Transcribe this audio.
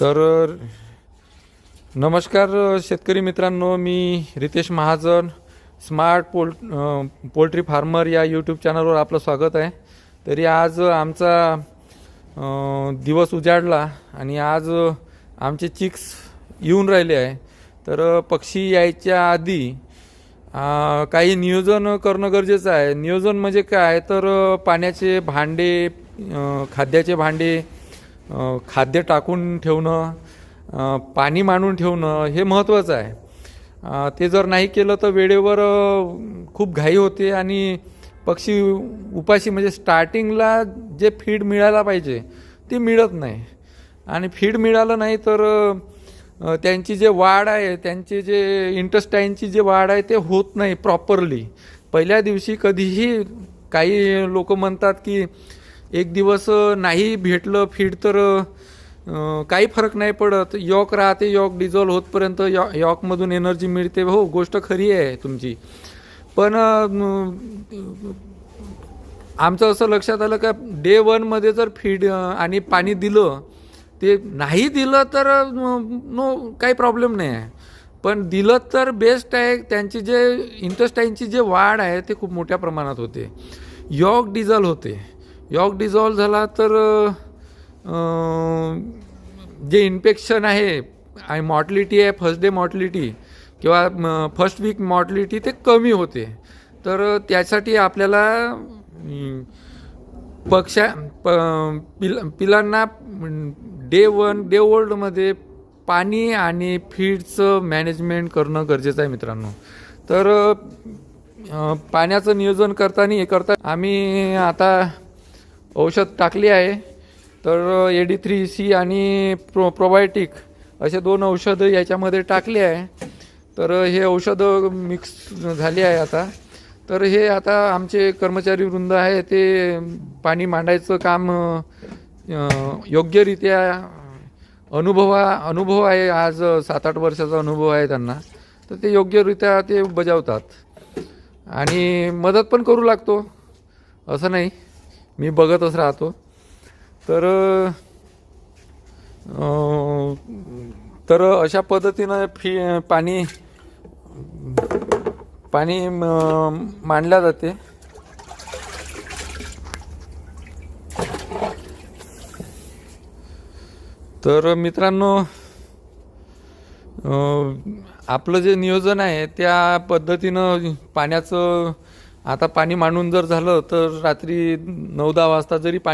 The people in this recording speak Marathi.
तर नमस्कार शेतकरी मित्रांनो, मी Ritesh Mahajan, smart poultry farmer या यूट्यूब चॅनलवर आपलं स्वागत आहे. तरी आज आमचा दिवस उजाडला आणि आज आमचे चिक्स येऊन राहिले आहे. तर पक्षी यायच्या आधी काही नियोजन करणं गरजेचं आहे. नियोजन म्हणजे काय, तर पाण्याचे भांडे, खाद्याचे भांडे, खाद्य टाकून ठेवणं, पाणी मांडून ठेवणं हे महत्त्वाचं आहे. ते जर नाही केलं तर वेळेवर खूप घाई होते आणि पक्षी उपाशी, म्हणजे स्टार्टिंगला जे फीड मिळायला पाहिजे ते मिळत नाही. आणि फीड मिळालं नाही तर त्यांची जे वाढ आहे, त्यांचे जे इंटेस्टाईनची जे वाढ आहे ते होत नाही प्रॉपरली. पहिल्या दिवशी कधीही काही लोक म्हणतात की एक दिवस नाही भेटलं फीड तर काही फरक नाही पडत, यॉक राहते, यॉक डिझॉल्व होतपर्यंत यॉकमधून एनर्जी मिळते. हो, गोष्ट खरी आहे तुमची. पण आमचं असं लक्षात आलं का डे 1मध्ये जर फीड आणि पाणी दिलं, ते नाही दिलं तर काही प्रॉब्लेम नाही आहे, पण दिलं तर बेस्ट आहे. त्यांची जे इंटेस्टाईनची जे वाढ आहे ते खूप मोठ्या प्रमाणात होते. यॉक डिझॉल्व होते. यॉक डिझॉल्व झाला तर जे इन्फेक्शन आहे आणि मॉर्टलिटी आहे, फर्स्ट डे मॉर्टलिटी किंवा फर्स्ट वीक मॉर्टलिटी ते कमी होते. तर त्यासाठी आपल्याला पिलांना डे 1 पाणी आणि फीडचं मॅनेजमेंट करणं गरजेचं आहे मित्रांनो. तर पाण्याचं नियोजन करता आम्ही आता औषध टाकली आहे. तर AD3C आणि प्रोबायोटिक असे 2 औषधं याच्यामध्ये टाकले आहे. तर हे औषधं मिक्स झाली आहे आता. तर हे आता आमचे कर्मचारी वृंद आहे ते पाणी मांडायचं काम योग्यरित्या अनुभव आहे, आज 7-8 वर्षाचा अनुभव आहे त्यांना. तर ते योग्यरित्या ते बजावतात आणि मदत पण करू लागतो, असं नाही, मी बघतच राहतो. तर अशा पद्धतीनं पाणी मांडल्या जाते. तर मित्रांनो, आपलं जे नियोजन आहे त्या पद्धतीनं पाण्याचं, आता पाणी मांडून जर झालं तर रात्री 9-10 वाजता जरी पाणी